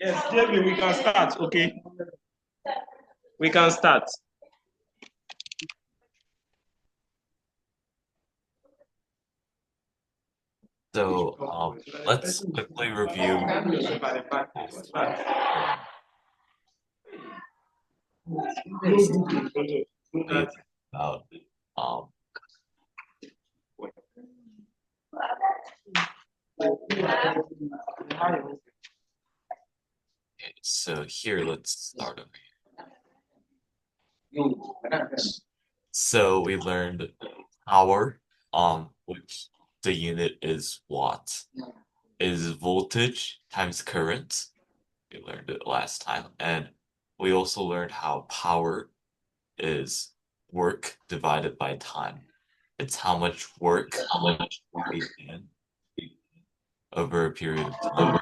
Yes, Jamie, we can start, okay? We can start. So let's quickly review about so here let's start over here. So we learned power, which the unit is watt, is voltage times current. We learned it last time, and we also learned how power is work divided by time. It's how much work we did over a period of time.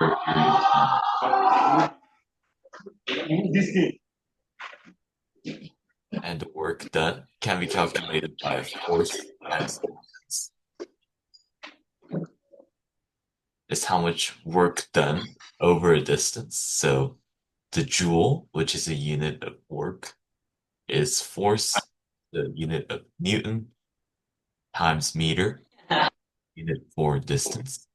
And the work done can be calculated by force times distance. It's how much work done over a distance. So the joule, which is a unit of work, is force, the unit of Newton, times meter, unit for distance.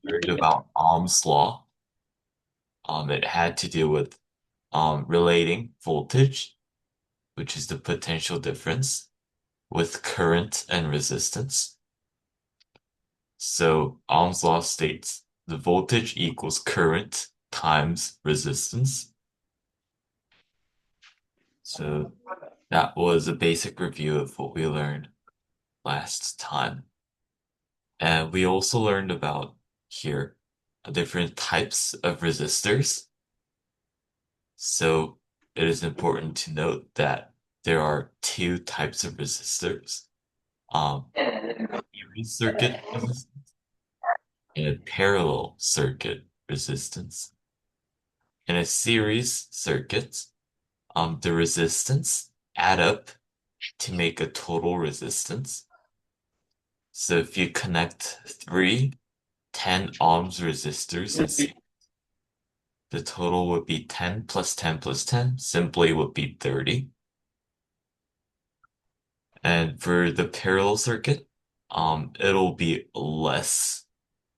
Learned about Ohm's law. It had to do with relating voltage, which is the potential difference, with current and resistance. So Ohm's law states the voltage equals current times resistance. So that was a basic review of what we learned last time. And we also learned about here different types of resistors. So it is important to note that there are two types of resistors. Series circuit resistance and parallel circuit resistance. In a series circuit, the resistance add up to make a total resistance. So if you connect three 10 ohms resistors in series, the total would be 10 plus 10 plus 10, simply would be 30. And for the parallel circuit, it'll be less,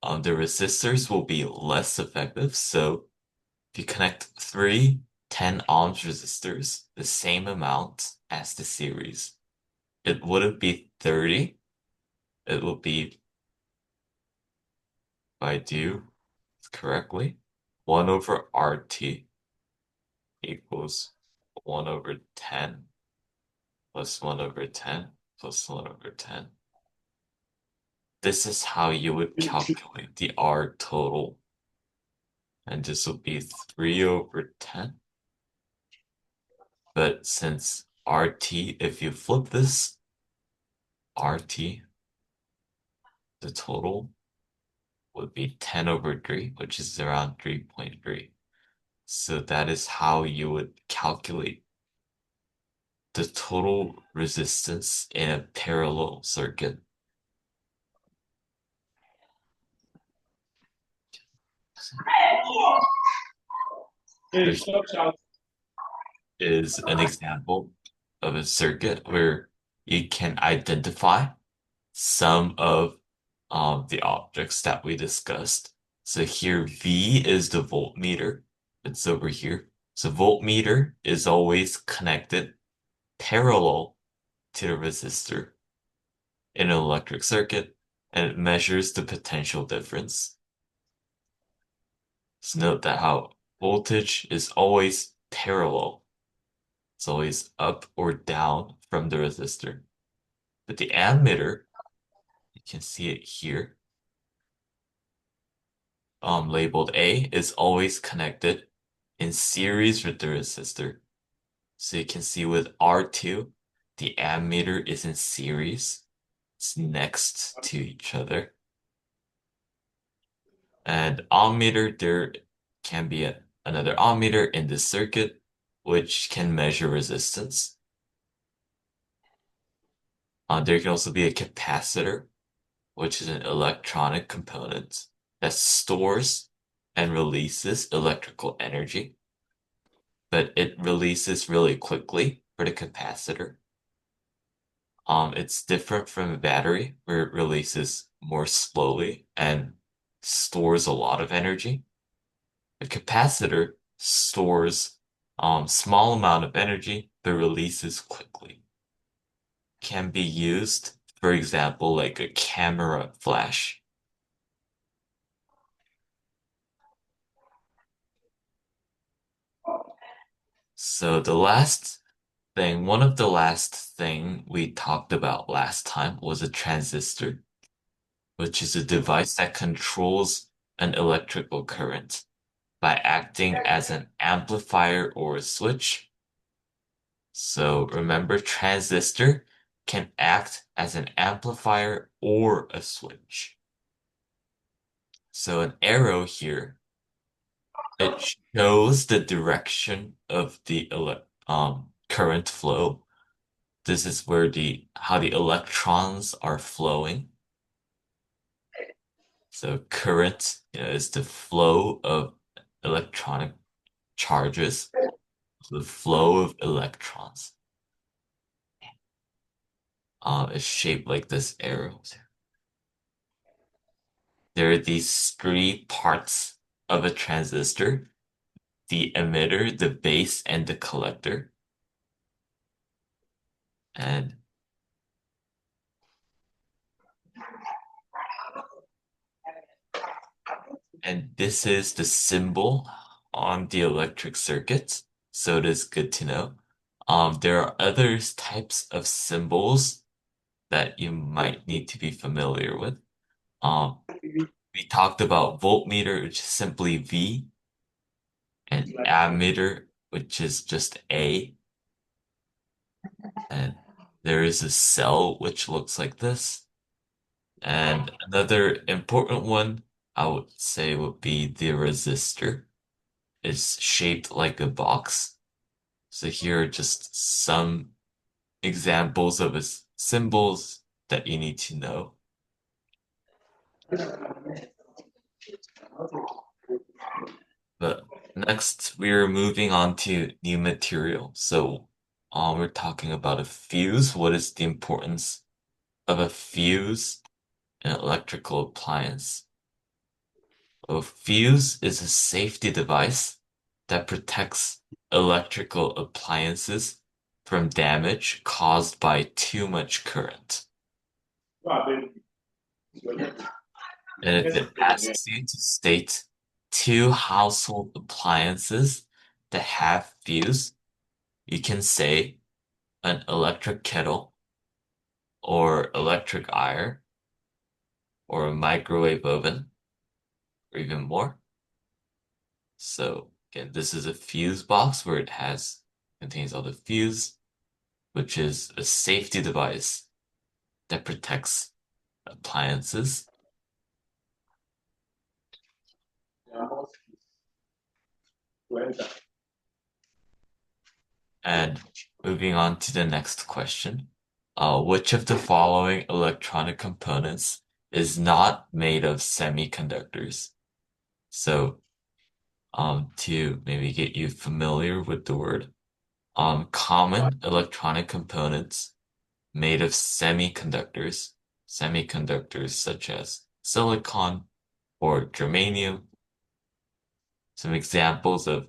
the resistors will be less effective. So if you connect three 10 ohms resistors, the same amount as the series, it wouldn't be 30. It will be, if I do correctly, 1 over RT equals 1 over 10 plus 1 over 10 plus 1 over 10. This is how you would calculate the R total. And this will be 3 over 10. But since RT, if you flip this, RT, the total would be 10 over 3, which is around 3.3. So that is how you would calculate the total resistance in a parallel circuit. Is an example of a circuit where you can identify some of the objects that we discussed. So here V is the voltmeter. It's over here. So voltmeter is always connected parallel to the resistor in an electric circuit, and it measures the potential difference. So note that how voltage is always parallel. It's always up or down from the resistor. But the ammeter, you can see it here, labeled A, is always connected in series with the resistor. So you can see with R2, the ammeter is in series. It's next to each other. And ohmmeter, they're can be another ohmmeter in this circuit, which can measure resistance. There can also be a capacitor, which is an electronic component that stores and releases electrical energy, but it releases really quickly for the capacitor. It's different from a battery where it releases more slowly and stores a lot of energy. A capacitor stores small amount of energy but releases quickly. Can be used, for example, like a camera flash. So one of the last thing we talked about last time was a transistor, which is a device that controls an electrical current by acting as an amplifier or a switch. So remember, transistor can act as an amplifier or a switch. So an arrow here, it shows the direction of the current flow. This is where how the electrons are flowing. So current, is the flow of electronic charges, the flow of electrons. Is shaped like this arrow. There are these three parts of a transistor: the emitter, the base, and the collector. And this is the symbol on the electric circuit. So it is good to know. There are other types of symbols that you might need to be familiar with. Um, we talked about voltmeter, which is simply V, and ammeter, which is just A. And there is a cell which looks like this. And another important one I would say would be the resistor. It's shaped like a box. So here are just some examples of its symbols that you need to know. But next, we're moving on to new material. So we're talking about a fuse. What is the importance of a fuse in an electrical appliance? A fuse is a safety device that protects electrical appliances from damage caused by too much current. And if it asks you to state two household appliances that have fuse, you can say an electric kettle or electric iron or a microwave oven or even more. So again, this is a fuse box where contains all the fuse, which is a safety device that protects appliances. And moving on to the next question. Which of the following electronic components is not made of semiconductors? So, to maybe get you familiar with the word, common electronic components made of semiconductors such as silicon or germanium. Some examples of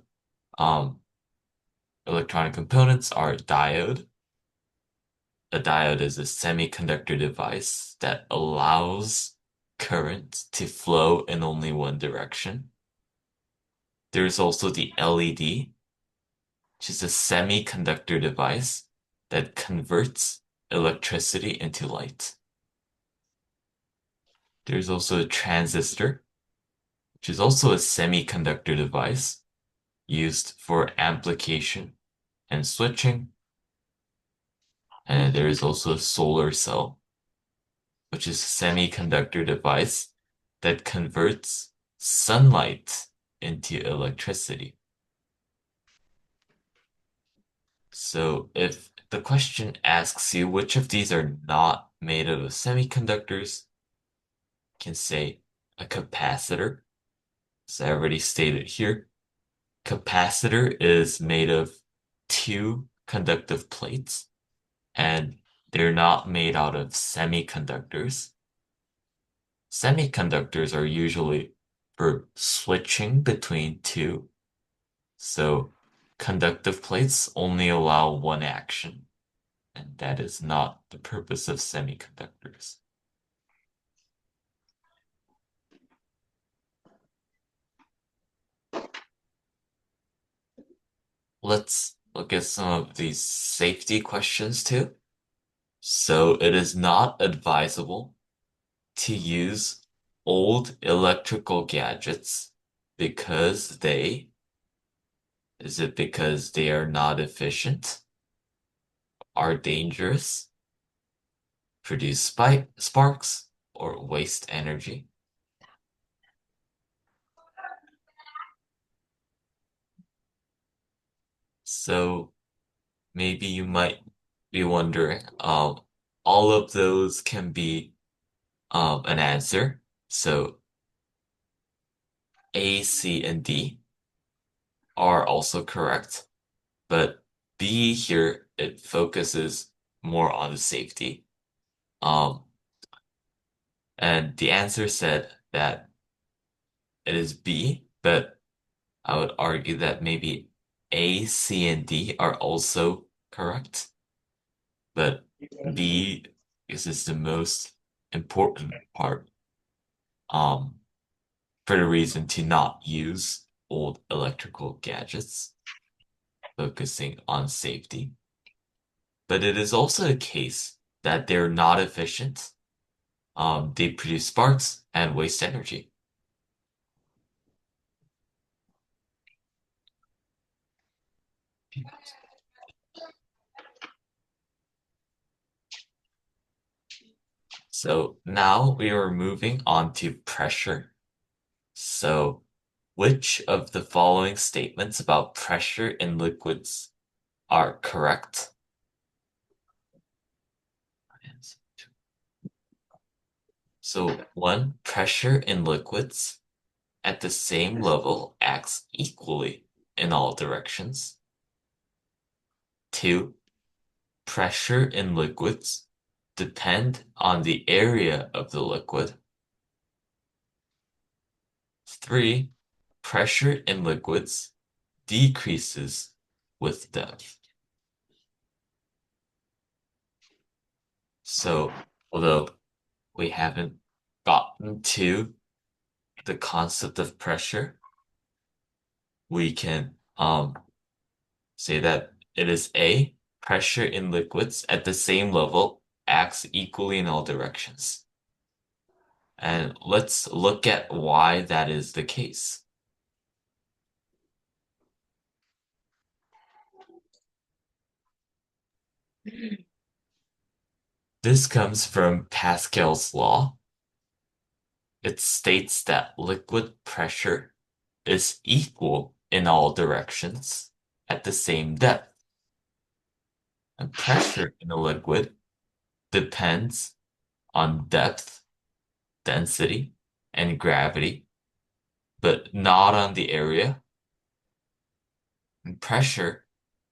um, electronic components are diode. A diode is a semiconductor device that allows current to flow in only one direction. There's also the LED, which is a semiconductor device that converts electricity into light. There's also a transistor, which is also a semiconductor device used for amplification and switching. And there is also a solar cell, which is a semiconductor device that converts sunlight into electricity. So if the question asks you which of these are not made of semiconductors, you can say a capacitor. So I already stated here, capacitor is made of two conductive plates, and they're not made out of semiconductors. Semiconductors are usually for switching between two. So conductive plates only allow one action, and that is not the purpose of semiconductors. Let's look at some of these safety questions too. So it is not advisable to use old electrical gadgets because is it because they are not efficient, are dangerous, produce sparks, or waste energy? So maybe you might be wondering, all of those can be an answer. So A, C, and D are also correct, but B here, it focuses more on the safety. Um, and the answer said that it is B, but I would argue that maybe A, C, and D are also correct, but B is the most important part, um, for the reason to not use old electrical gadgets, focusing on safety. But it is also the case that they're not efficient. They produce sparks and waste energy. So now we are moving on to pressure. So which of the following statements about pressure in liquids are correct? So one, pressure in liquids at the same level acts equally in all directions. Two, pressure in liquids depend on the area of the liquid. Three, pressure in liquids decreases with depth. So, although we haven't gotten to the concept of pressure, we can say that it is A, pressure in liquids at the same level acts equally in all directions. And let's look at why that is the case. This comes from Pascal's law. It states that liquid pressure is equal in all directions at the same depth. And pressure in a liquid depends on depth, density, and gravity, but not on the area. And pressure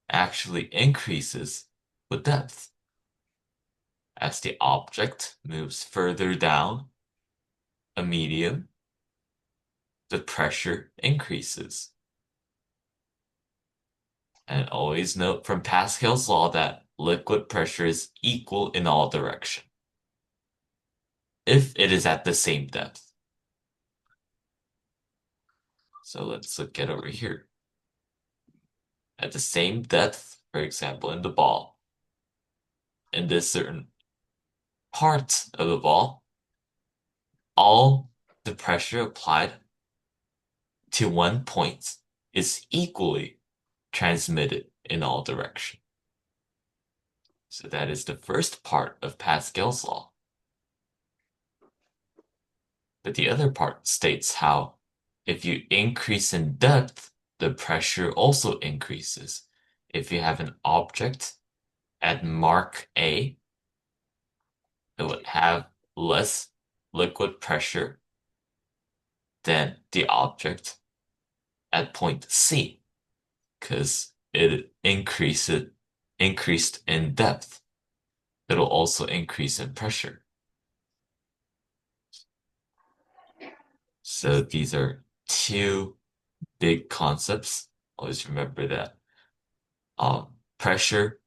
actually increases with depth. As the object moves further down a medium, the pressure increases. And always note from Pascal's law that liquid pressure is equal in all directions if it is at the same depth. So let's look at over here. At the same depth, for example, in the ball, in this certain part of the ball, all the pressure applied to one point is equally transmitted in all directions. So that is the first part of Pascal's law. But the other part states how If you increase in depth, the pressure also increases. If you have an object at mark A, it would have less liquid pressure than the object at point C because it increased in depth. It'll also increase in pressure. So these are two big concepts. Always remember that. Pressure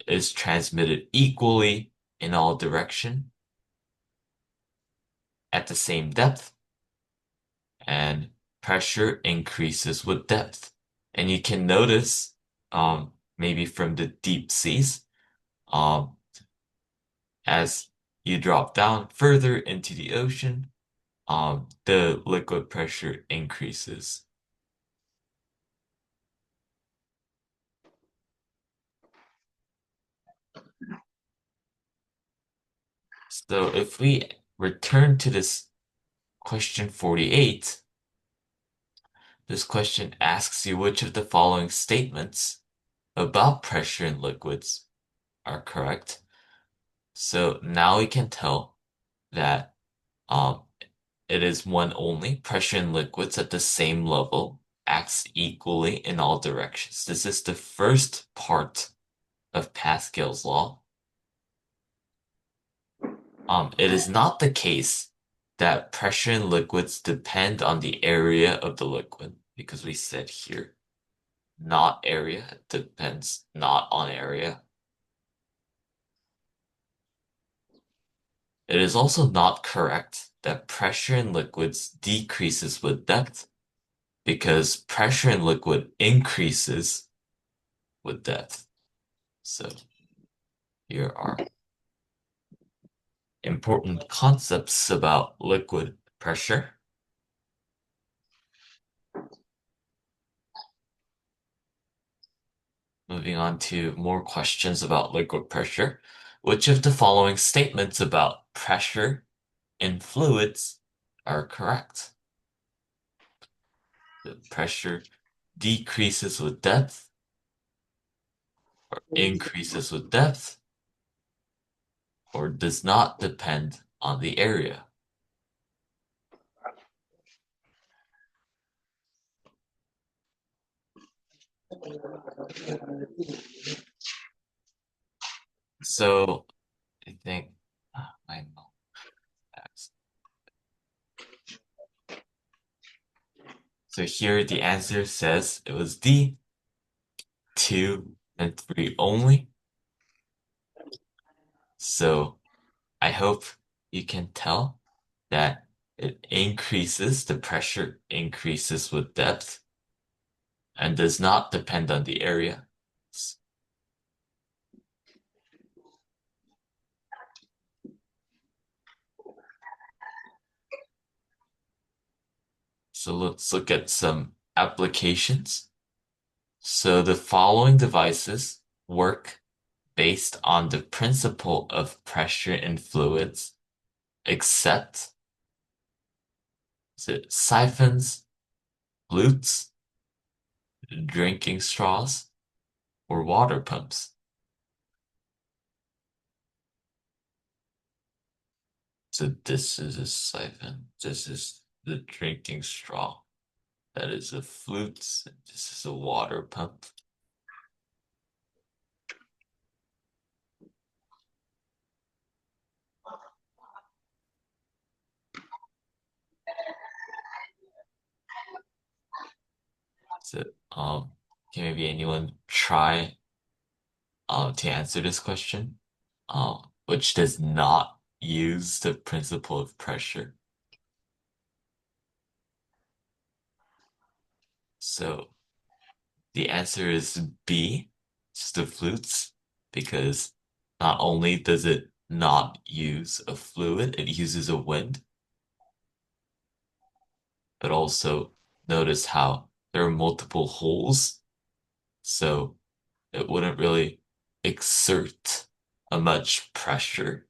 is transmitted equally in all direction at the same depth, and pressure increases with depth. And you can notice, maybe from the deep seas, um, as you drop down further into the ocean, the liquid pressure increases. So if we return to this question 48, this question asks you which of the following statements about pressure in liquids are correct. So now we can tell that um, it is one only. Pressure in liquids at the same level acts equally in all directions. This is the first part of Pascal's law. It is not the case that pressure in liquids depend on the area of the liquid, because we said here, not area, it depends not on area. It is also not correct that pressure in liquids decreases with depth, because pressure in liquid increases with depth. So here are important concepts about liquid pressure. Moving on to more questions about liquid pressure. Which of the following statements about pressure in fluids are correct? The pressure decreases with depth or increases with depth or does not depend on the area. So I think I know. So here the answer says it was D, 2 and 3 only. So I hope you can tell that the pressure increases with depth and does not depend on the area. So let's look at some applications. So the following devices work based on the principle of pressure in fluids, except is it siphons, flutes, drinking straws, or water pumps. So this is a siphon. This is the drinking straw. That is a flute. This is a water pump. So, can maybe anyone try to answer this question? Which does not use the principle of pressure. So the answer is B, just the flutes, because not only does it not use a fluid, it uses a wind, but also notice how there are multiple holes, so it wouldn't really exert a much pressure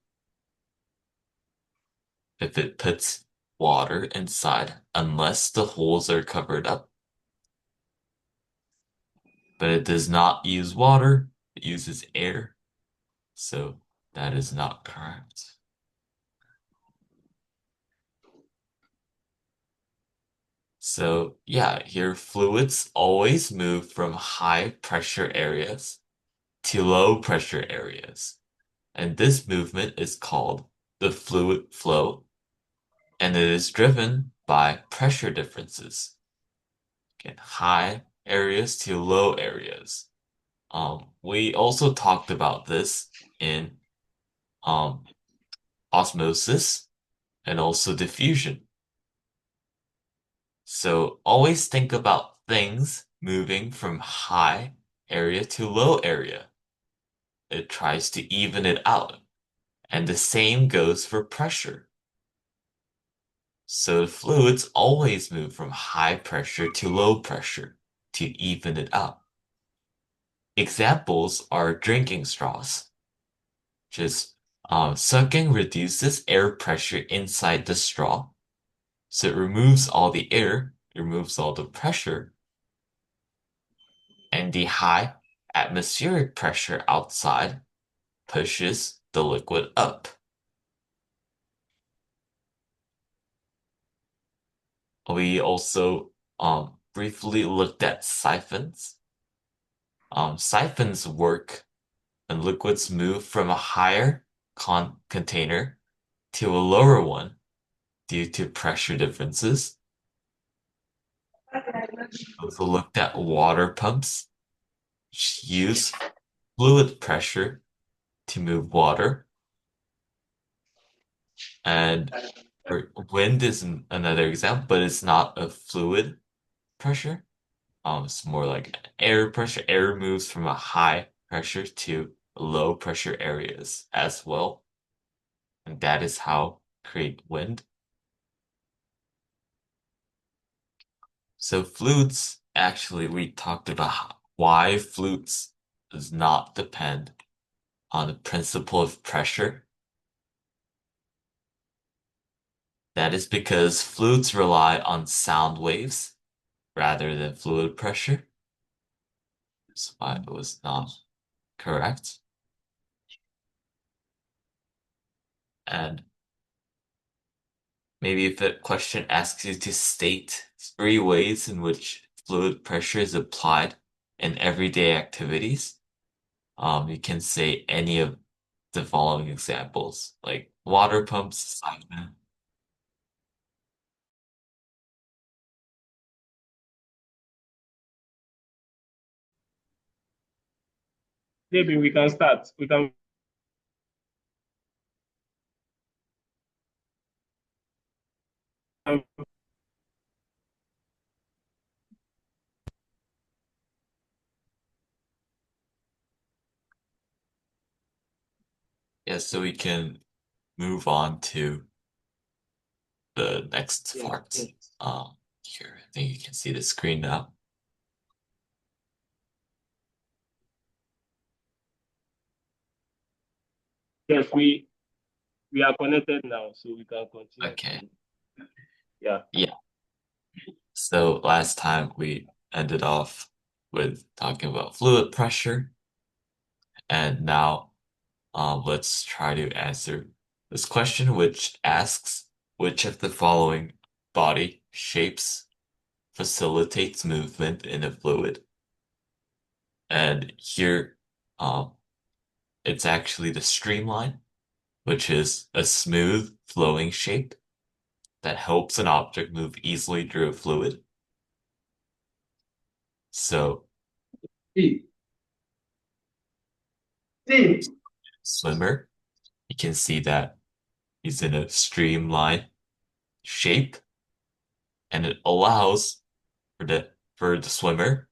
if it puts water inside unless the holes are covered up. But it does not use water, it uses air. So that is not correct. So yeah, here fluids always move from high pressure areas to low pressure areas. And this movement is called the fluid flow, and it is driven by pressure differences. Again, high areas to low areas. We also talked about this in um, osmosis and also diffusion. So always think about things moving from high area to low area. It tries to even it out. And the same goes for pressure. So the fluids always move from high pressure to low pressure to even it out. Examples are drinking straws. Just sucking reduces air pressure inside the straw. So it removes all the air, removes all the pressure, and the high atmospheric pressure outside pushes the liquid up. We also briefly looked at siphons. Siphons work when liquids move from a higher container to a lower one due to pressure differences. Also looked at water pumps, which use fluid pressure to move water. And wind is another example, but it's not a fluid pressure. It's more like air pressure. Air moves from a high pressure to low pressure areas as well. And that is how create wind. So fluids, actually, we talked about why fluids does not depend on the principle of pressure. That is because fluids rely on sound waves rather than fluid pressure. That's why it was not correct. And maybe if a question asks you to state 3 ways in which fluid pressure is applied in everyday activities, you can say any of the following examples, like water pumps, siphon. Maybe we can start. We can. Yeah, so we can move on to the next Yes, part. yes. Here, I think you can see the screen now. Yes, we are connected now, so we can continue Okay. to. Yeah. Yeah. So last time we ended off with talking about fluid pressure, and now let's try to answer this question, which asks which of the following body shapes facilitates movement in a fluid? And here, um, it's actually the streamline, which is a smooth flowing shape that helps an object move easily through a fluid. So, See, see. swimmer, you can see that he's in a streamline shape, and it allows for the swimmer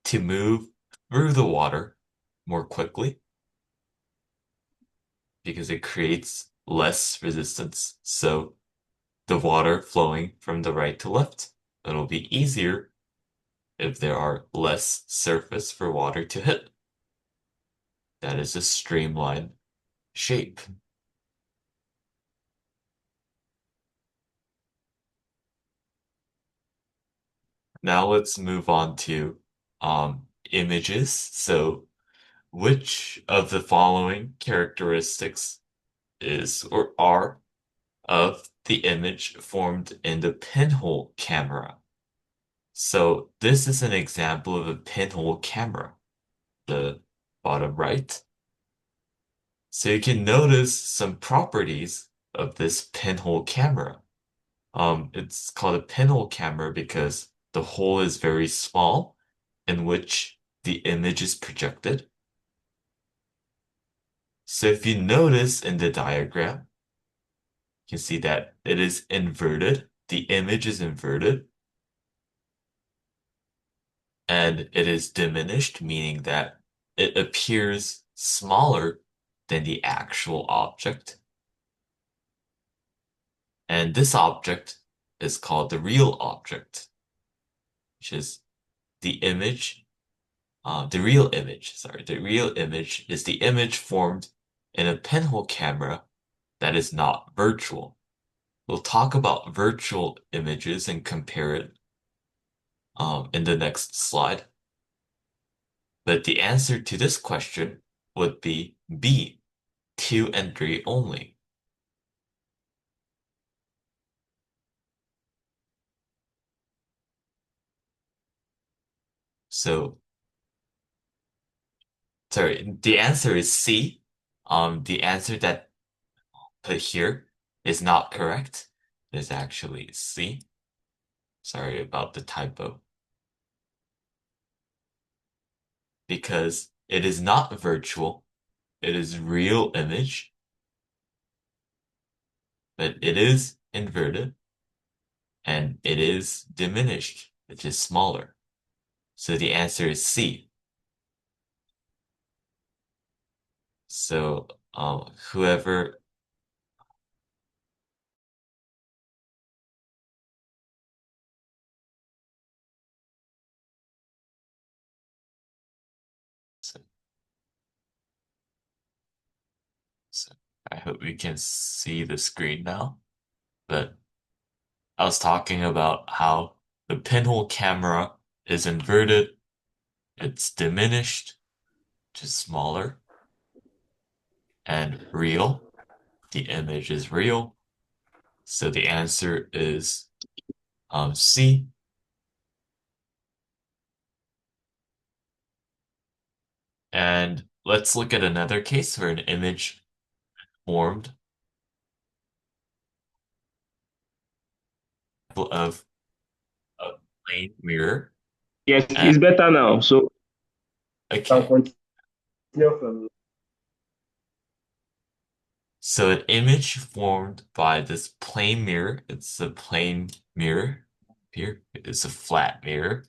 to move through the water more quickly because it creates less resistance. So the water flowing from the right to left, it'll be easier if there are less surface for water to hit. That is a streamlined shape. Now let's move on to images. So which of the following characteristics is or are of the image formed in the pinhole camera? So this is an example of a pinhole camera, the bottom right. So you can notice some properties of this pinhole camera. It's called a pinhole camera because the hole is very small in which the image is projected. So if you notice in the diagram, you can see that it is inverted. The image is inverted and it is diminished, meaning that it appears smaller than the actual object. And this object is called the real object, which is the image, the real image is the image formed in a pinhole camera that is not virtual. We'll talk about virtual images and compare it in the next slide. But the answer to this question would be B, 2 and 3 only. So, sorry, the answer is C. The answer that put here is not correct. It's actually C. Sorry about the typo. Because it is not virtual, it is real image, but it is inverted and it is diminished, which is smaller. So the answer is C. So whoever so, so I hope we can see the screen now. But I was talking about how the pinhole camera is inverted, it's diminished, which is smaller, and real. The image is real. So the answer is C. And let's look at another case where an image formed of a plane mirror. Yes, And it's better now. So can okay, continue from. so an image formed by this plane mirror, it's a plane mirror here, it's a flat mirror.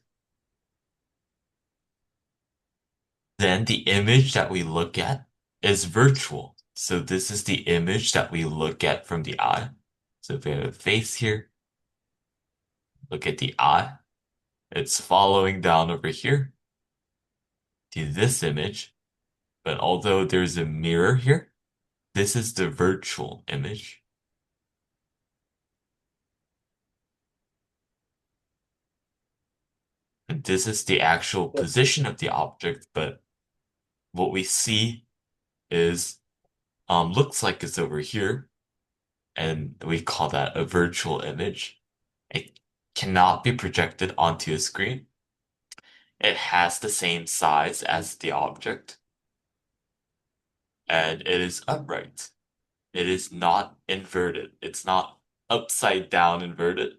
Then the image that we look at is virtual. So this is the image that we look at from the eye. So if we have a face here, look at the eye. It's following down over here to this image. But although there's a mirror here, this is the virtual image. And this is the actual position of the object, but what we see is looks like it's over here, and we call that a virtual image. It cannot be projected onto a screen. It has the same size as the object, and it is upright. It is not inverted. It's not upside down inverted,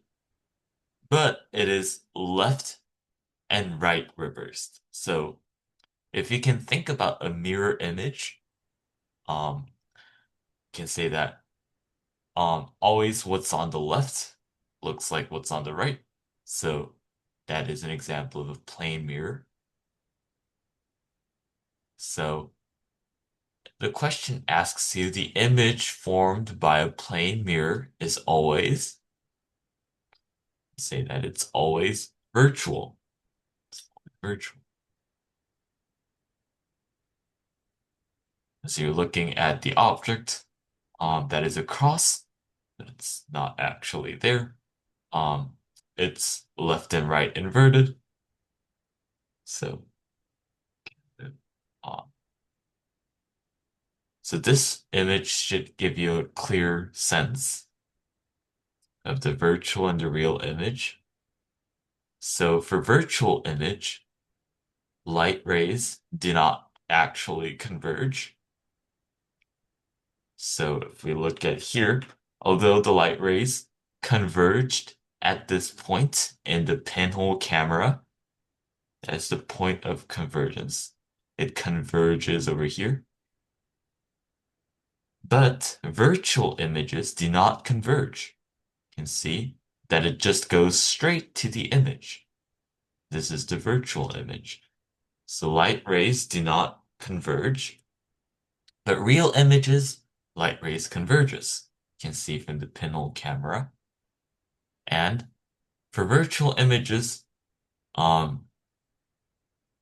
but it is left and right reversed. So if you can think about a mirror image, you can say that always what's on the left looks like what's on the right. So that is an example of a plane mirror. So the question asks you the image formed by a plane mirror is always, say that it's always virtual. It's virtual. So you're looking at the object that is across, but it's not actually there. Um, it's left and right inverted. So, uh, so this image should give you a clear sense of the virtual and the real image. So for virtual image, light rays do not actually converge. So if we look at here, although the light rays converged at this point in the pinhole camera, that's the point of convergence. It converges over here. But virtual images do not converge. You can see that it just goes straight to the image. This is the virtual image. So light rays do not converge, but real images, light rays converges. You can see from the pinhole camera. And for virtual images, um,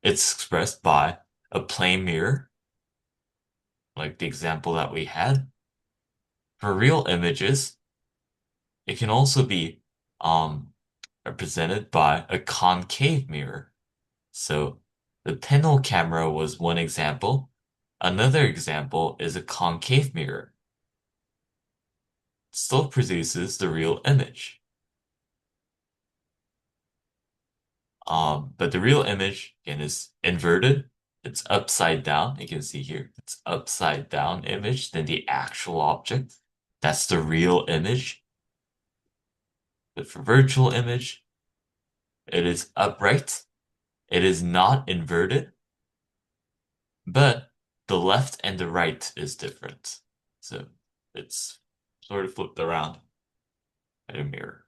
it's expressed by a plane mirror, like the example that we had. For real images, it can also be represented by a concave mirror. So the pinhole camera was one example. Another example is a concave mirror. It still produces the real image. But the real image, again, is inverted. It's upside down. You can see here, it's upside down image than the actual object. That's the real image. But for virtual image, it is upright. It is not inverted, but the left and the right is different. So it's sort of flipped around in a mirror.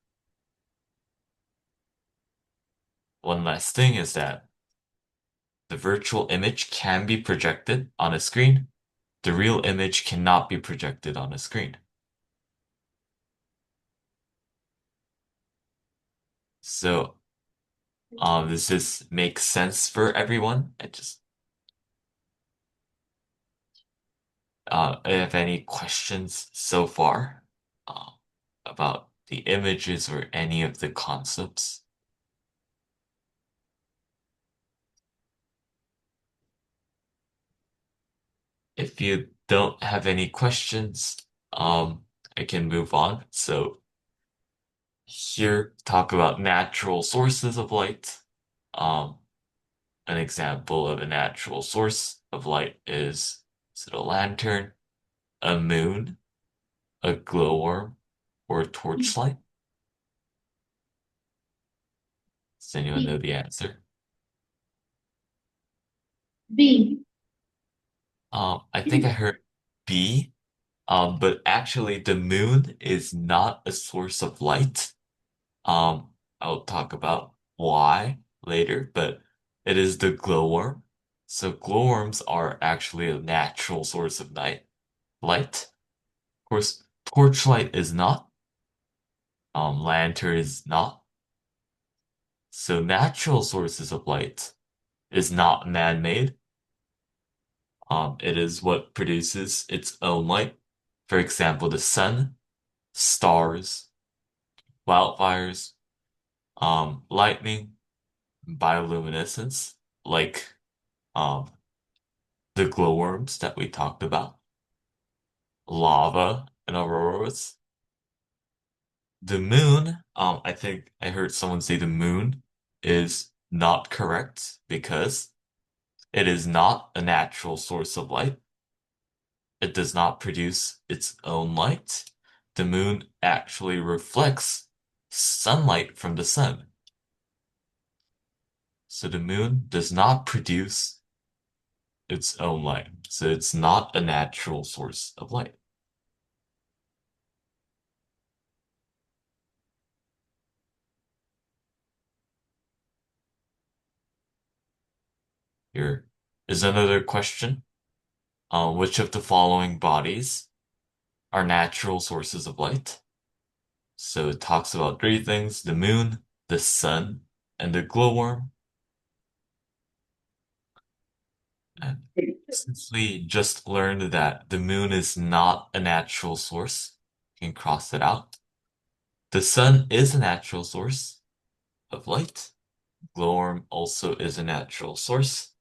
One last thing is that the virtual image can be projected on a screen. The real image cannot be projected on a screen. So, does this make sense for everyone? I just have any questions so far uh, about the images or any of the concepts? If you don't have any questions, I can move on. So here, talk about natural sources of light. Um, an example of a natural source of light is it a lantern, a moon, a glowworm, or a torchlight? Does anyone know the answer? B. I think I heard B, but actually the moon is not a source of light. I'll talk about why later, but it is the glowworm. So glowworms are actually a natural source of light. Of course, torchlight is not. Lantern is not. So natural sources of light is not man-made. It is what produces its own light. For example, the sun, stars, wildfires, lightning, bioluminescence, like um, the glowworms that we talked about, lava and auroras. The moon, I think I heard someone say the moon is not correct because it is not a natural source of light. It does not produce its own light. The moon actually reflects sunlight from the sun. So the moon does not produce its own light. So it's not a natural source of light. Here is another question. Which of the following bodies are natural sources of light? So it talks about three things: the moon, the sun, and the glowworm. And since we just learned that the moon is not a natural source, you can cross it out. The sun is a natural source. of light. Glowworm also is a natural source.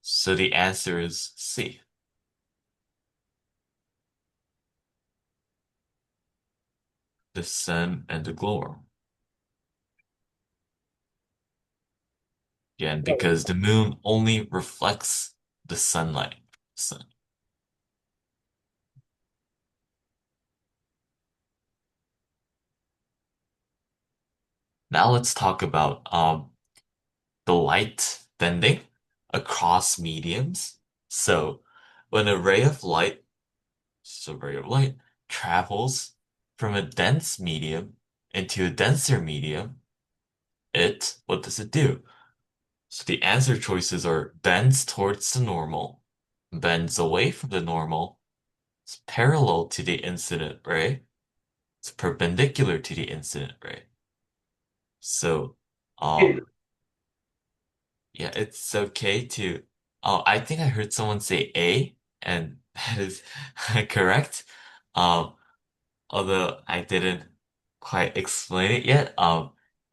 So the answer is C. The sun and the glowworm. Again, because the moon only reflects the sunlight. Sun. Now let's talk about the light bending across mediums. So when a ray of light, so ray of light travels from a dense medium into a denser medium, what does it do? So the answer choices are bends towards the normal, bends away from the normal, it's parallel to the incident ray, it's perpendicular to the incident ray. So, um, yeah, it's okay to. Oh, I think I heard someone say A, and that is correct. Um, although I didn't quite explain it yet.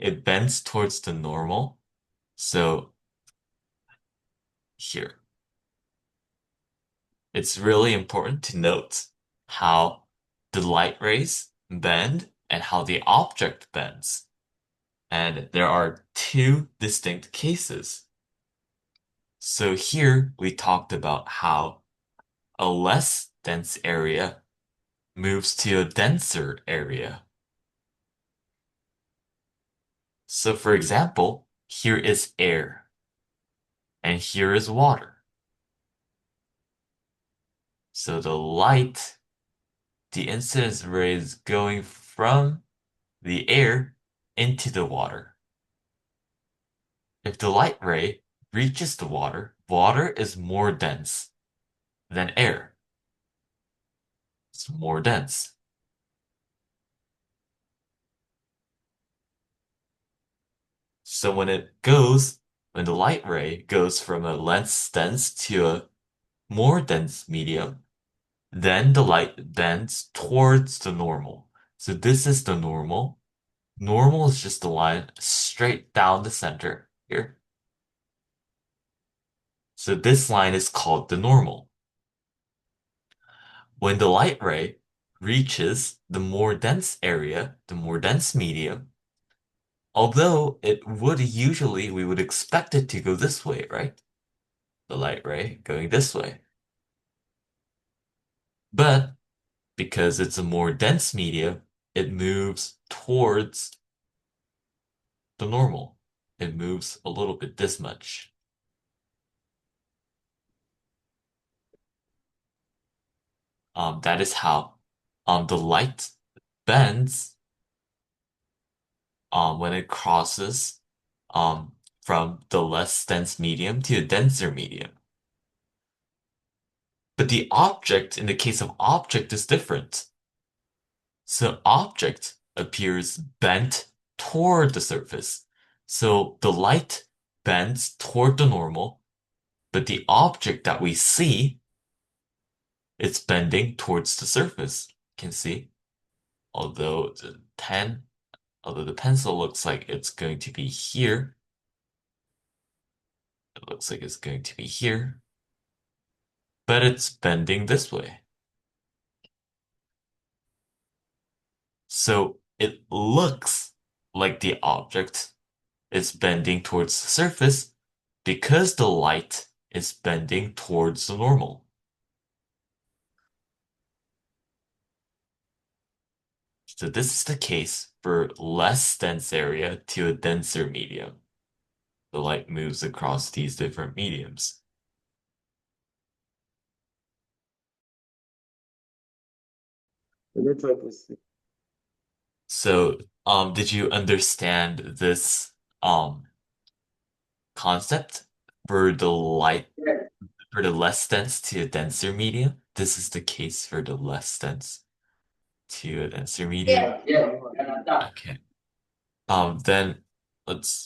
It bends towards the normal. So here, it's really important to note how the light rays bend and how the object bends. And there are two distinct cases. So here we talked about how a less dense area moves to a denser area. So for example, here is air and here is water. So the incidence ray is going from the air into the water. If the light ray reaches the water, water is more dense than air. It's more dense. So when the light ray goes from a less dense to a more dense medium, then the light bends towards the normal. So this is the normal. Normal is just a line straight down the center here. So this line is called the normal. When the light ray reaches the more dense area, the more dense medium, although we would expect it to go this way, right? The light ray going this way. But because it's a more dense medium, it moves towards the normal. It moves a little bit this much. That is how the light bends when it crosses um, from the less dense medium to a denser medium. But the object, in the case of object, is different. So object appears bent toward the surface. So the light bends toward the normal, but the object that we see, it's bending towards the surface. You can see, although the pen, although the pencil looks like it's going to be here, it looks like it's going to be here, but it's bending this way. So it looks like the object is bending towards the surface because the light is bending towards the normal. So this is the case for less dense area to a denser medium. The light moves across these different mediums. So, did you understand this um concept for the light for the less dense to a denser medium? This is the case for the less dense to a denser medium. Okay. Then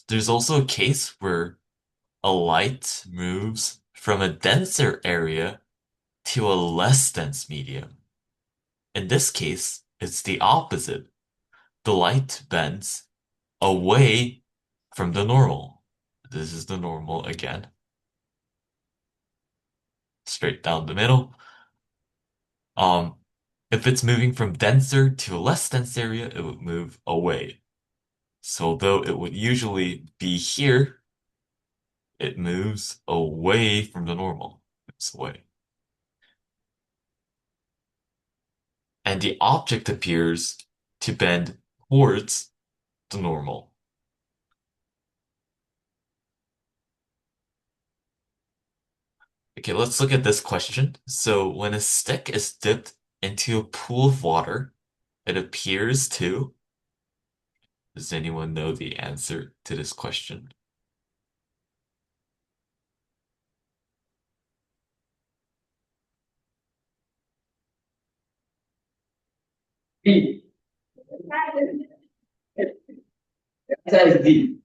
there's also a case where a light moves from a denser area to a less dense medium. In this case, it's the opposite. The light bends away from the normal. This is the normal again. Straight down the middle. Um, if it's moving from denser to a less dense area, it would move away. So though it would usually be here, it moves away from the normal. Moves away. And the object appears to bend towards the normal. Okay, let's look at this question. So when a stick is dipped into a pool of water, it appears to. Does anyone know the answer to this question? D. Answer is D.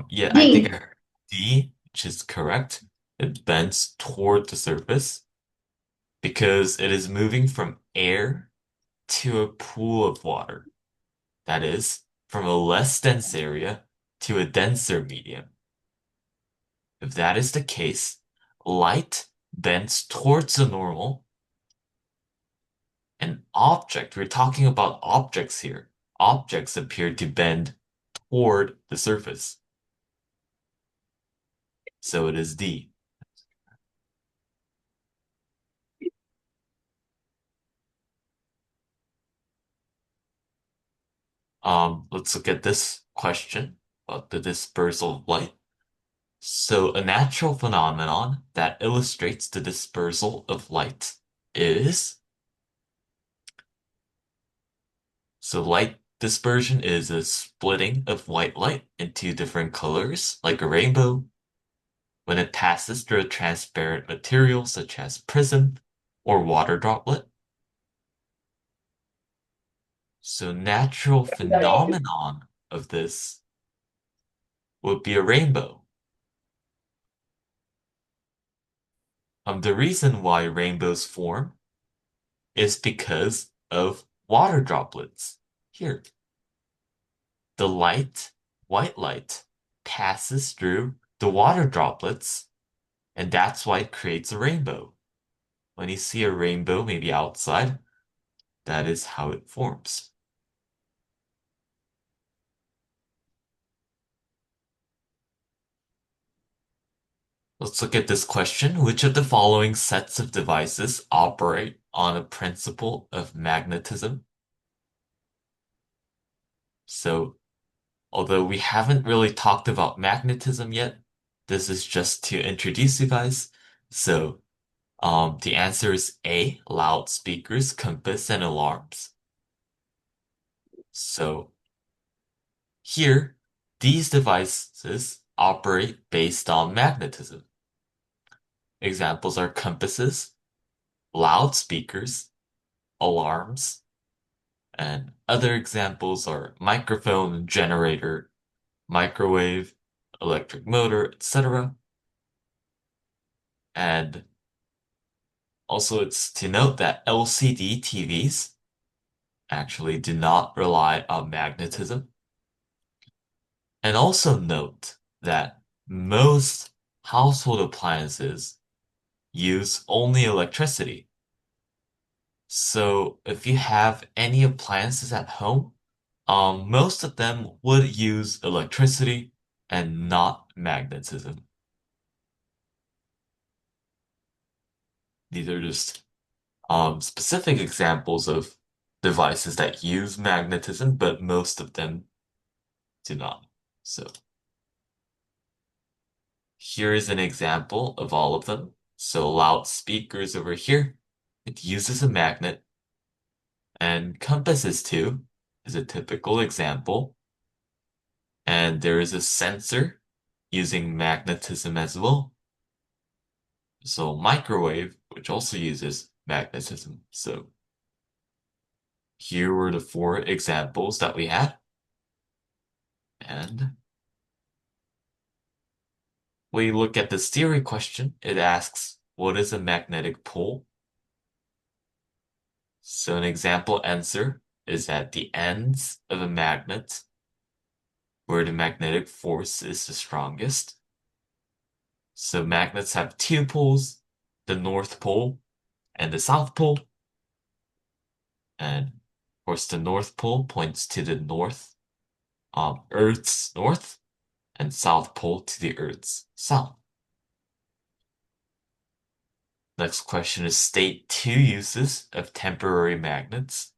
Yeah, I think I D. heard D, which is correct. It bends toward the surface because it is moving from air to a pool of water. That is, from a less dense area to a denser medium. If that is the case, light bends towards the normal. An object, we're talking about objects here. Objects appear to bend toward the surface. So it is D. Let's look at this question about the dispersal of light. So a natural phenomenon that illustrates the dispersal of light is, so light dispersion is a splitting of white light into different colors, like a rainbow, when it passes through a transparent material such as prism or water droplet. So natural phenomenon of this would be a rainbow. The reason why rainbows form is because of water droplets. Here, the light, white light, passes through the water droplets, and that's why it creates a rainbow. When you see a rainbow, maybe outside, that is how it forms. Let's look at this question. Which of the following sets of devices operate on a principle of magnetism? So, although we haven't really talked about magnetism yet, this is just to introduce you guys. So, the answer is A, loudspeakers, compass, and alarms. So, here, these devices operate based on magnetism. Examples are compasses, loudspeakers, alarms, and other examples are microphone, generator, microwave, electric motor, etc. And also, it's to note that LCD TVs actually do not rely on magnetism. And also note that most household appliances use only electricity. So if you have any appliances at home, most of them would use electricity and not magnetism. These are just specific examples of devices that use magnetism, but most of them do not. So here is an example of all of them. So loudspeakers over here, it uses a magnet, and compasses too is a typical example. And there is a sensor using magnetism as well. So microwave, which also uses magnetism. So here were the four examples that we had. And we look at this theory question. It asks, what is a magnetic pole? So an example answer is at the ends of a magnet where the magnetic force is the strongest. So magnets have two poles, the North Pole and the South Pole. And of course, the North Pole points to the north, Earth's north, and South Pole to the Earth's south. Next question is state two uses of temporary magnets.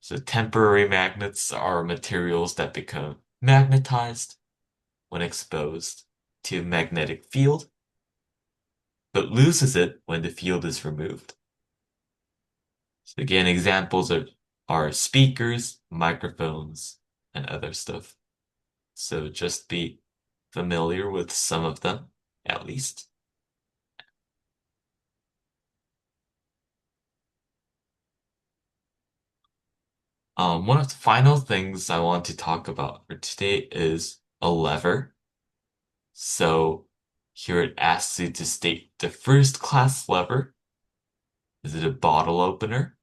So temporary magnets are materials that become magnetized when exposed to a magnetic field, but loses it when the field is removed. So again, examples are speakers, microphones, and other stuff. So just be familiar with some of them, at least. One of the final things I want to talk about for today is a lever. So here it asks you to state the first class lever. Is it a bottle opener?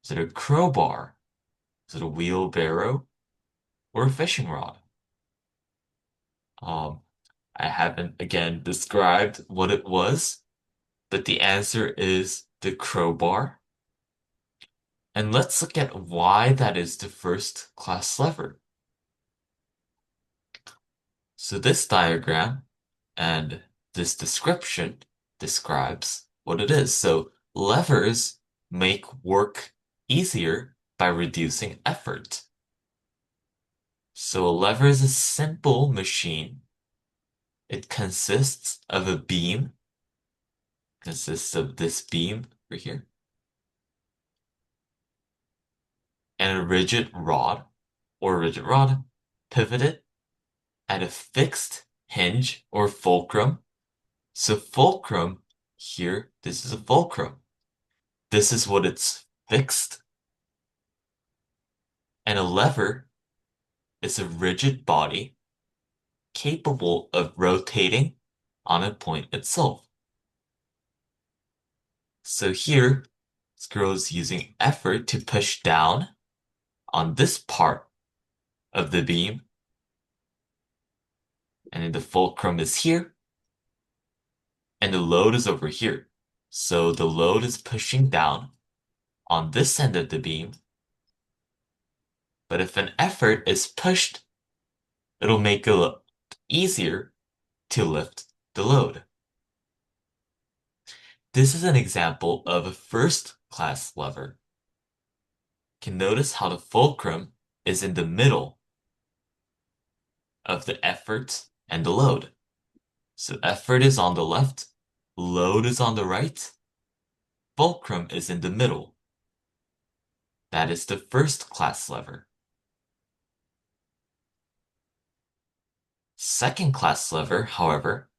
Is it a crowbar? Is it a wheelbarrow? Or a fishing rod? Um, I haven't again described what it was, but the answer is the crowbar. And let's look at why that is the first class lever. So this diagram and this description describes what it is. So levers make work easier by reducing effort. So a lever is a simple machine. It consists of a beam, consists of this beam right here, and a rigid rod pivoted at a fixed hinge or fulcrum. So fulcrum here, this is a fulcrum. This is what it's fixed. And a lever is a rigid body capable of rotating on a point itself. So here, this girl is using effort to push down on this part of the beam. And the fulcrum is here. And the load is over here. So the load is pushing down on this end of the beam. But if an effort is pushed, it'll make it easier to lift the load. This is an example of a first class lever. You can notice how the fulcrum is in the middle of the effort and the load. So effort is on the left, load is on the right, fulcrum is in the middle. That is the first class lever. Second class lever, however,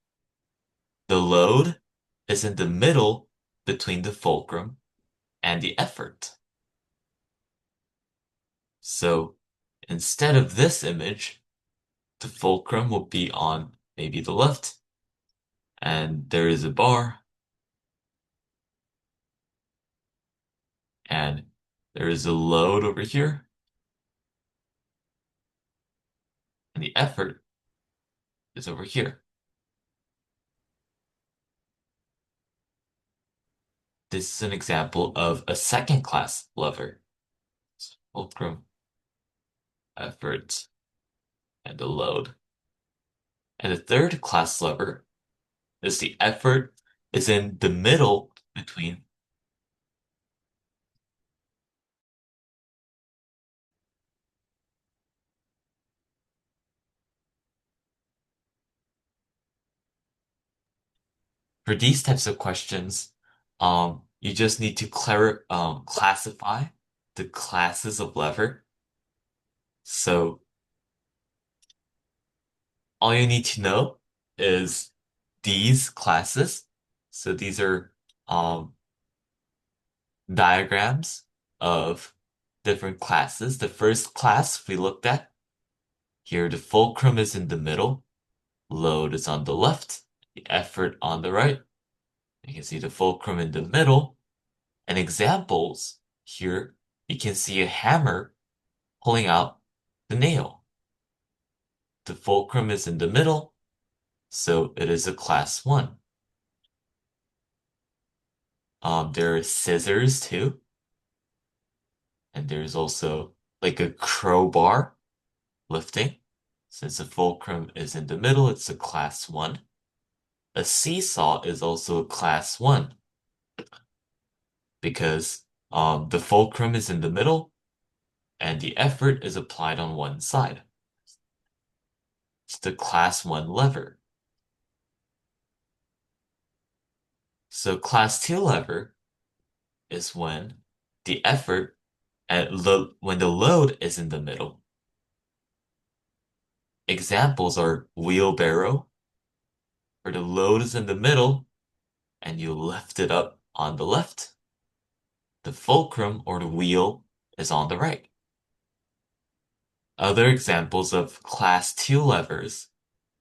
the load is in the middle between the fulcrum and the effort. So instead of this image, the fulcrum will be on maybe the left, and there is a bar, and there is a load over here, and the effort is over here. This is an example of a second class lever. Fulcrum, effort, and the load. And the third class lever is the effort is in the middle between for these types of questions, you just need to classify the classes of lever. So all you need to know is these classes. So these are diagrams of different classes. The first class we looked at, here the fulcrum is in the middle, load is on the left, the effort on the right. You can see the fulcrum in the middle, and examples here you can see a hammer pulling out the nail. The fulcrum is in the middle, so it is a class 1. There are scissors too, and there's also like a crowbar lifting. Since the fulcrum is in the middle, it's a class 1. A seesaw is also a class 1 because the fulcrum is in the middle and the effort is applied on one side. It's the class 1 lever. So class 2 lever is when the effort when the load is in the middle. Examples are wheelbarrow, where the load is in the middle and you lift it up on the left. The fulcrum or the wheel is on the right. Other examples of class 2 levers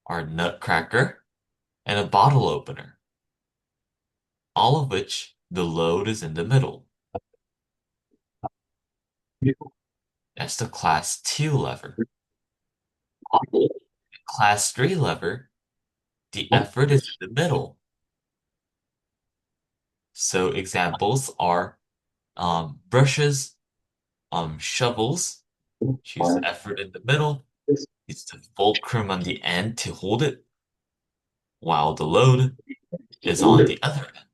are nutcracker and a bottle opener, all of which the load is in the middle. That's the class 2 lever. Class 3 lever, the effort is in the middle. So examples are brushes, shovels, choose effort in the middle, use the fulcrum on the end to hold it, while the load is on the other end.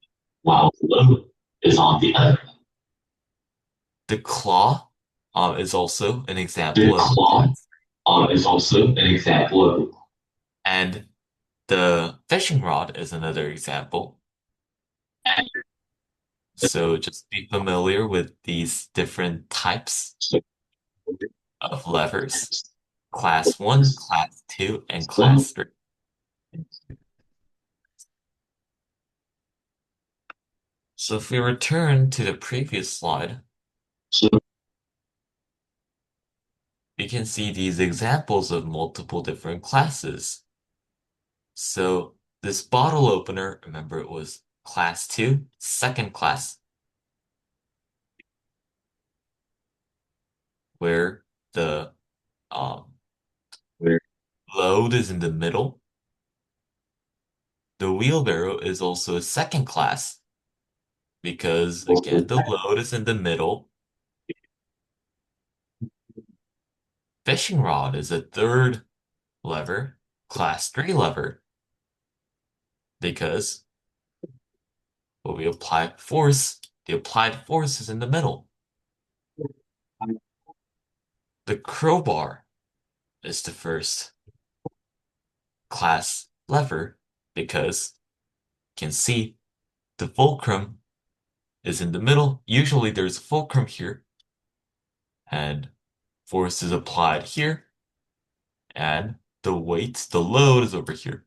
The claw is also an example of, and the fishing rod is another example. So just be familiar with these different types of levers. Class 1, Class 2, and Class 3. So if we return to the previous slide, we can see these examples of multiple different classes. So this bottle opener, remember it was Class 2, second class, where the um, load is in the middle. The wheelbarrow is also a second class because, again, the load is in the middle. Fishing rod is a third lever, class 3 lever, because when we apply force, the applied force is in the middle. The crowbar is the first class lever because you can see the fulcrum is in the middle. Usually there's a fulcrum here, and force is applied here, and the weight, the load is over here.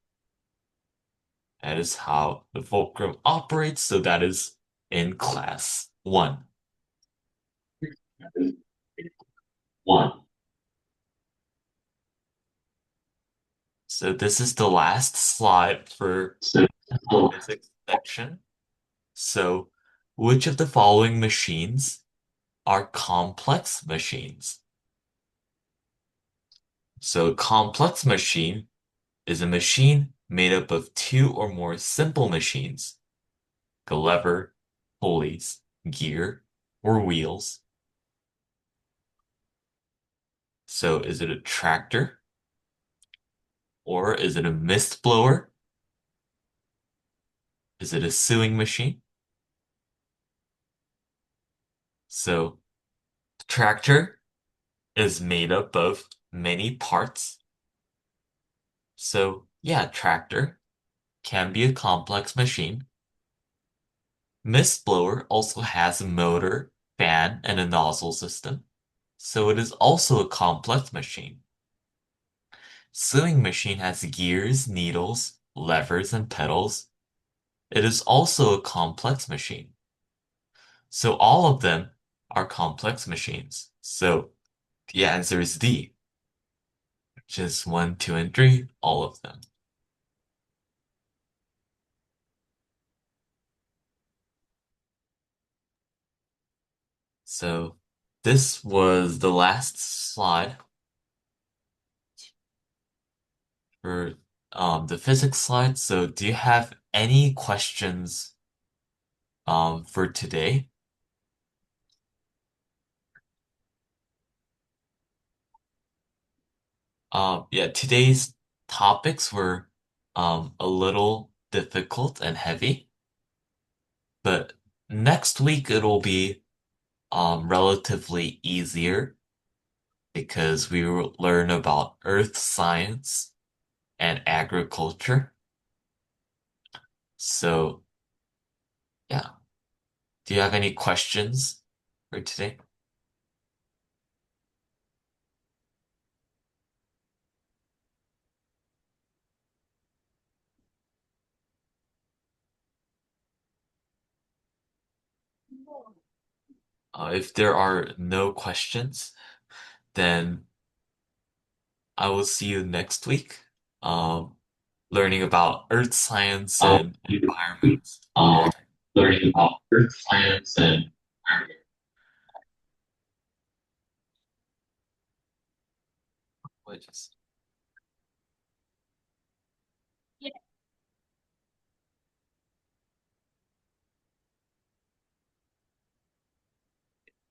That is how the fulcrum operates, so that is in class 1. So this is the last slide for physics section. So which of the following machines are complex machines? So a complex machine is a machine made up of two or more simple machines, like a lever, pulleys, gear, or wheels. So is it a tractor? Or is it a mist blower? Is it a sewing machine? So the tractor is made up of many parts. So yeah, tractor can be a complex machine. Mist blower also has a motor, fan, and a nozzle system. So it is also a complex machine. Sewing machine has gears, needles, levers, and pedals. It is also a complex machine. So all of them are complex machines. So the answer is D, which is 1, 2, and 3, all of them. So this was the last slide for the physics slide. So do you have any questions for today? Yeah, today's topics were a little difficult and heavy, but next week it'll be relatively easier because we will learn about earth science and agriculture. So, yeah. Do you have any questions for today? If there are no questions, then I will see you next week, um, learning about earth science and You environment. learning about earth science and What is-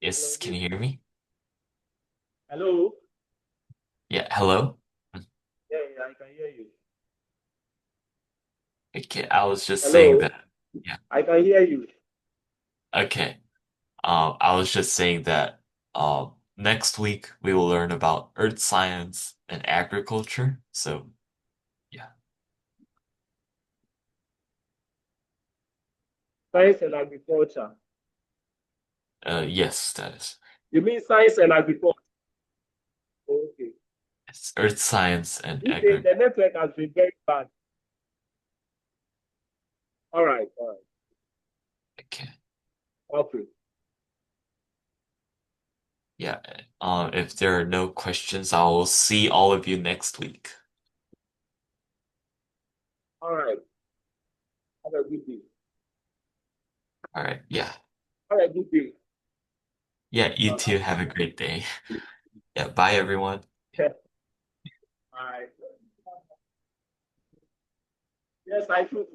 hello, Yes, can you hear me? hello. Yeah, hello? Yeah, yeah, I can hear you. Okay, I was just saying Hello, that. Yeah, I can hear you. okay. I was just saying that next week we will learn about earth science and agriculture. So, yeah. Science and agriculture. Yes, that is. You mean science and agriculture? Okay. It's earth science and These days agriculture. the network has been very bad. All right, all right. Okay. Okay. Yeah. If there are no questions, I will see all of you next week. All right. Have a good day. All right. Yeah. Have a good day. Yeah, you All too. Have a great day. Yeah. Bye, everyone. right. All right. Yes, I do.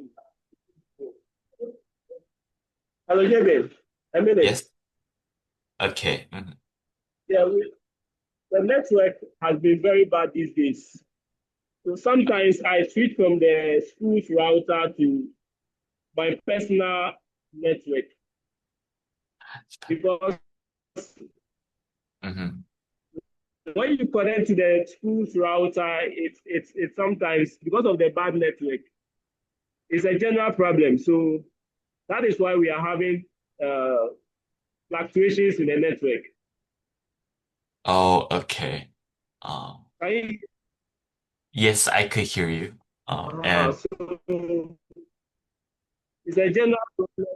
Hello, David. A minute. Yes. Okay. Mhm. Yeah, the network has been very bad these days. So sometimes I switch from the school's router to my personal network because Mhm. when you connect to the school's router, it's sometimes because of the bad network, it's a general problem. So that is why we are having uh, fluctuations in the network. Oh, okay. Um, I, yes, I could hear you. And so it's a general problem.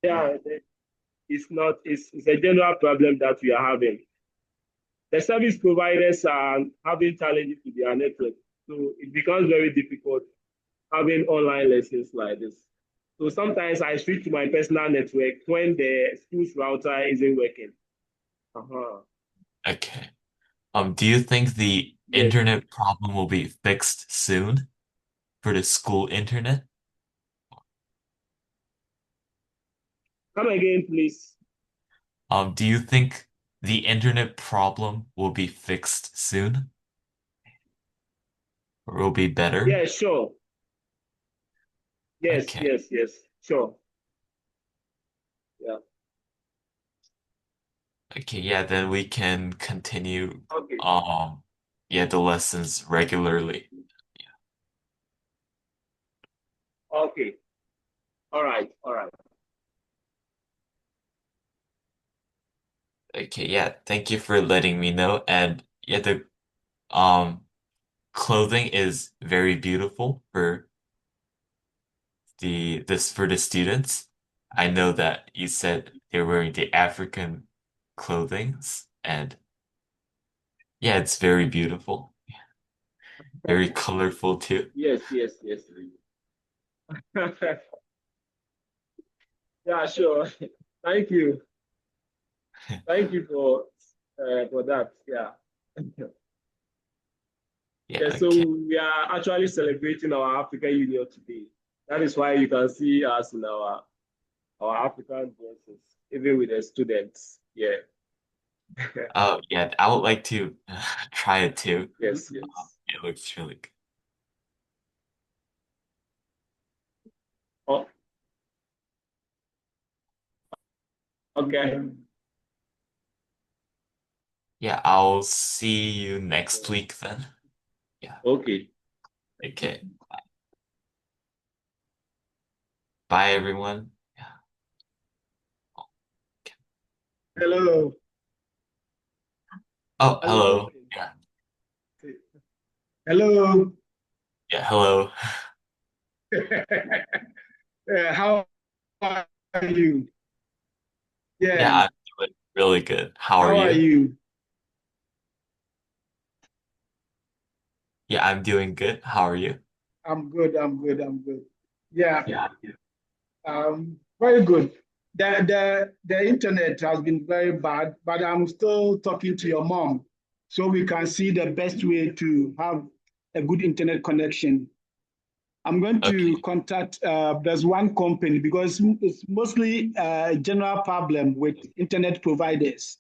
Yeah, it's not. It's a general problem that we are having. The service providers are having challenges with their network, so it becomes very difficult having online lessons like this. So sometimes I switch to my personal network when the school's router isn't working. Uh-huh. okay. Do you think the Yes. internet problem will be fixed soon for the school internet? Come again, please. Do you think the internet problem will be fixed soon or will be better? Yeah, sure. Yes, Okay. yes, yes. Sure. Yeah. Okay, yeah, then we can continue Okay. um yeah, the lessons regularly. Okay. All right. All right. Okay, yeah, thank you for letting me know. And yeah, the um clothing is very beautiful for the students. I know that you said they're wearing the African clothings and yeah, it's very beautiful. Very colorful too. Yes, yes, yes. Yeah, sure. Thank you. Thank you for that. Yeah. Yeah, Yeah, so okay. we are actually celebrating our African Union today. That is why you can see us in our African dresses, even with the students. Yeah. Oh, yeah, I would like to try it too. Yes, yes. It looks really good. Oh, okay. Yeah, I'll see you next week then. Yeah, Okay. okay. Bye, everyone. Yeah. Okay. Hello. Oh, Hello. hello. Yeah, Hello. yeah, hello. How are you? Yeah, Yeah. I'm doing really good. How are How are you? you? Yeah, I'm doing good. How are you? I'm good. I'm good. I'm good. Yeah. Yeah. Very good. The internet has been very bad, but I'm still talking to your mom, so we can see the best way to have a good internet connection. I'm going to Okay. contact. There's one company because it's mostly a general problem with internet providers.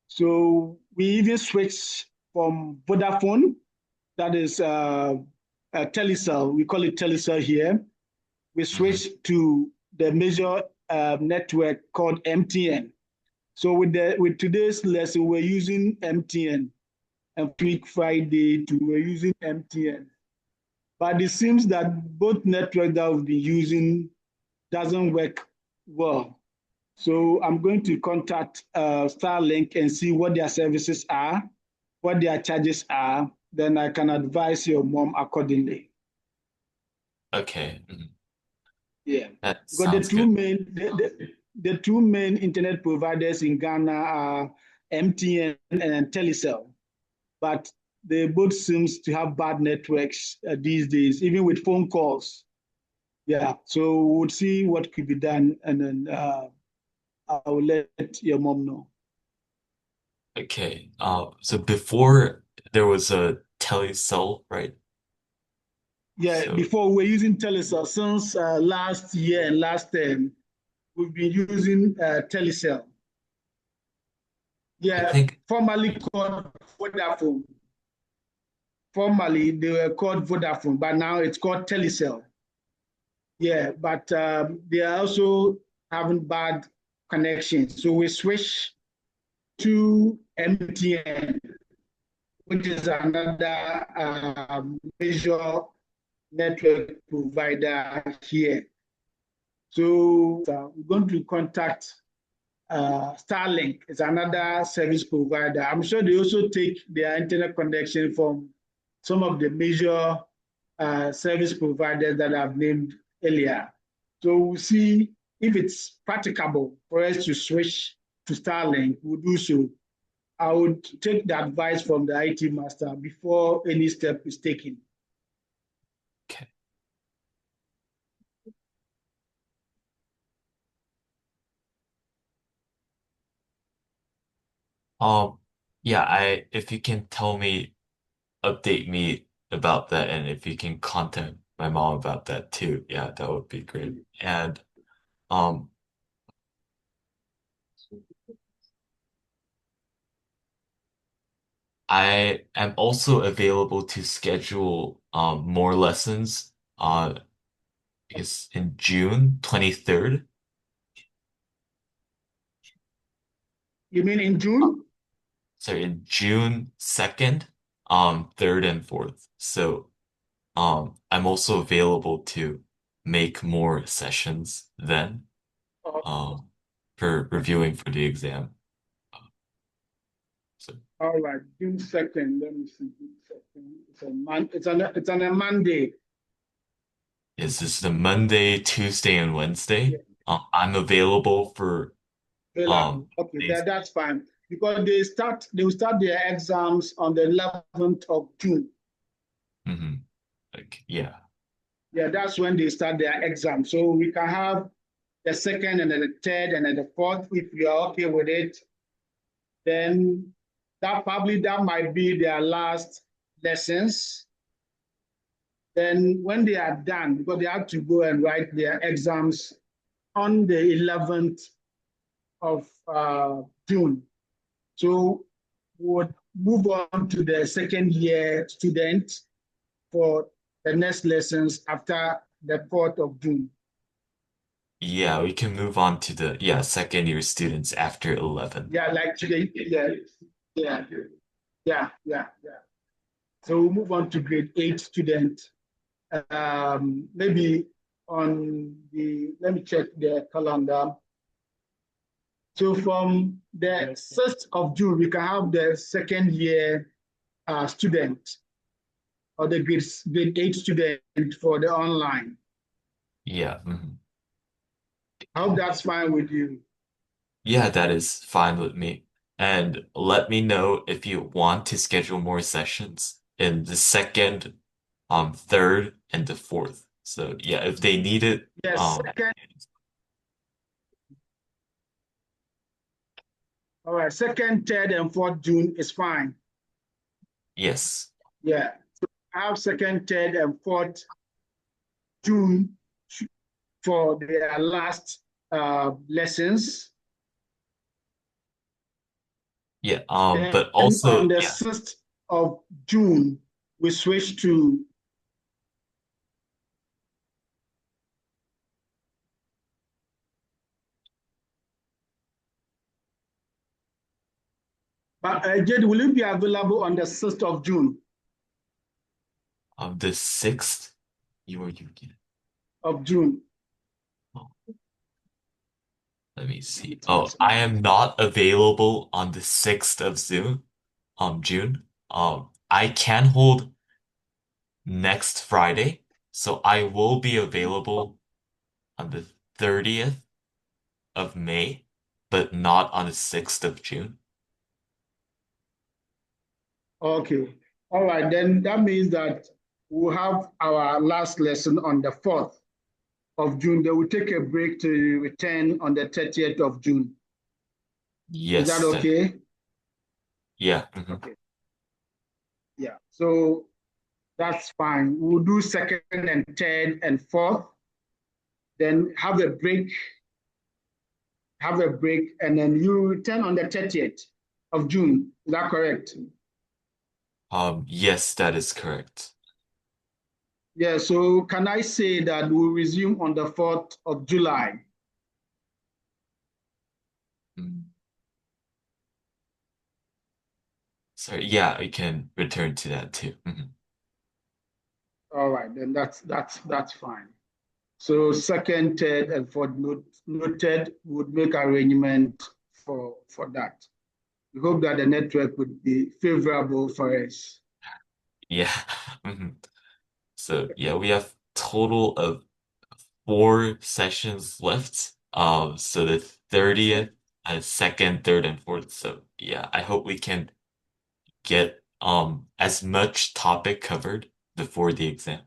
So we even switched from Vodafone, that is Telecel. We call it Telecel here. We Hmm. switched to the major network called MTN. So with today's lesson, we're using MTN, and week Friday too, we're using MTN. But it seems that both networks that we've been using doesn't work well. So I'm going to contact Starlink and see what their services are, what their charges are. Then I can advise your mom accordingly. Okay. Mhm. Yeah, That because sounds good. the two main internet providers in Ghana are MTN and Telecel, but they both seems to have bad networks these days, even with phone calls. Yeah, so we'll see what could be done, and then I will let your mom know. Okay. So before there was a telecell, right? Yeah, So before we were using Telecel since last year and last term, we've been using Telecel. I Yeah, think formerly called Vodafone. Formerly they were called Vodafone, but now it's called Telecel. Yeah, but they are also having bad connections. So we switch to MTN, which is another major network provider here. So we're going to contact Starlink. It's another service provider. I'm sure they also take their internet connection from some of the major service providers that I've named earlier. So we'll see if it's practicable for us to switch to Starlink. We'll do so. I would take the advice from the IT master before any step is taken. okay. Um, yeah, I if you can tell me, update me about that, and if you can contact my mom about that too, yeah, that would be great. And um, I am also available to schedule more lessons is in June 23rd. You mean in June? So in June 2nd, 3rd and 4th. So I'm also available to make more sessions then Oh, um for reviewing for the exam. So all right, June 2nd. Let me see. June 2nd. It's on a Monday. is this the Monday, Tuesday, and Yeah, Wednesday? I'm available for available. Okay, days. that's fine. Because they will start their exams on the 11th of June. Like yeah. Yeah, that's when they start their exam. So we can have the second and then the third and then the fourth, if you are okay with it, then that might be their last lessons. Then when they are done, because they have to go and write their exams on the 11th of June. So we would move on to the second year student for the next lessons after the 4th of June. Yeah, we can move on to the second year students after 11. Yeah, like today. Yeah, yeah. So we'll move on to grade 8 student. Maybe on let me check the calendar. So from the 6th of June, we can have the second year student or the grade 8 student for the online. Yeah. I hope that's fine with you. Yeah, that is fine with me. And let me know if you want to schedule more sessions in the second, third, and the fourth. So yeah, if they need it, Yes, second. All right, second, third, and fourth June is fine. yes. Yeah, so I have second, third, and fourth June for their last lessons. Yeah, Then but on also, the yeah, 6th of June, we switch to Jade, will you be available on the 6th of June? the sixth, you get it. Of June. Oh, let me see. Oh, I am not available on the 6th of June. I can hold next Friday, so I will be available on the 30th of May, but not on the 6th of June. Okay. All right, then that means that we'll have our last lesson on the 4th of June. Then we'll take a break to return on the 30th of June. Is that Yes, okay? yeah. Okay. Yeah. So that's fine. We'll do second and third and fourth, then have a break, and then you return on the 30th of June. Is that correct? Yes, that is correct. Yeah, so can I say that we'll resume on the 4th of July? Mm. Sorry, yeah, we can return to that too. All right, then that's fine. So second, third, and fourth noted would make arrangement for that. We hope that the network would be favorable for us. Yeah. So yeah, we have total of 4 sessions left. So the 30th, second, third, and fourth. So yeah, I hope we can get as much topic covered before the exam.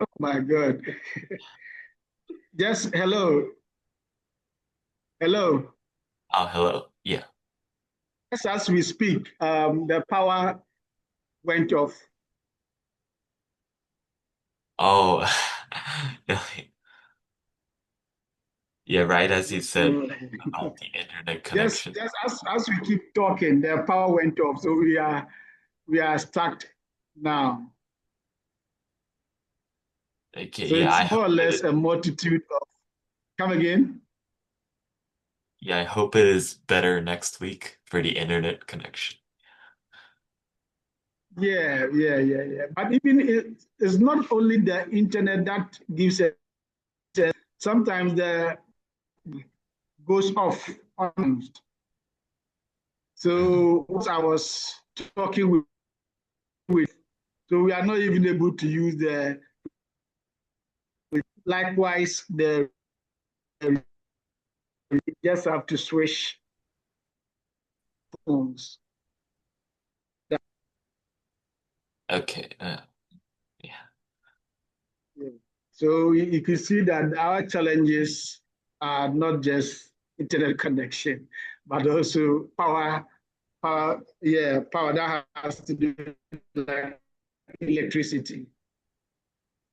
Oh my God. Yes, hello. Hello. Oh, hello. Yeah. Yes, as we speak, the power went off. Oh, yeah, right as you said about the internet Yes, connection. just as we keep talking, the power went off. So we are stuck now. Okay, So yeah, it's I hope more or less a multitude of come again. I hope it is better next week for the internet connection. Yeah. But even it's not only the internet that gives it. Sometimes the goes off unannounced. Mhm. So what I was talking with, so we are not even able to use the. Likewise, the we just have to switch phones. Okay, yeah. Yeah. So you can see that our challenges are not just internet connection, but also power that has to do with like electricity.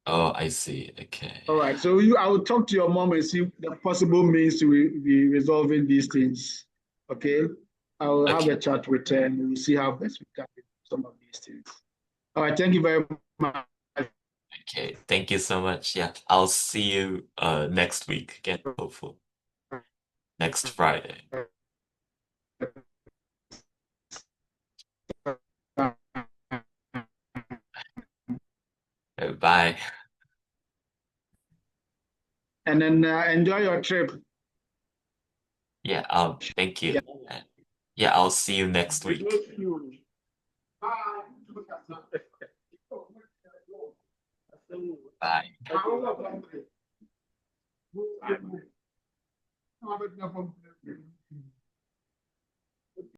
Oh, I see. Okay. All right. So I will talk to your mom and see the possible means to be resolving these things. Okay. I will have Okay. a chat with her and we'll see how best we can do some of these things. All right. Thank you very much. Okay. Thank you so much. Yeah. I'll see you next week again, hopefully. Next Friday. Bye. And then enjoy your trip. Yeah, thank you. Yeah, I'll see you next week. Bye. Bye.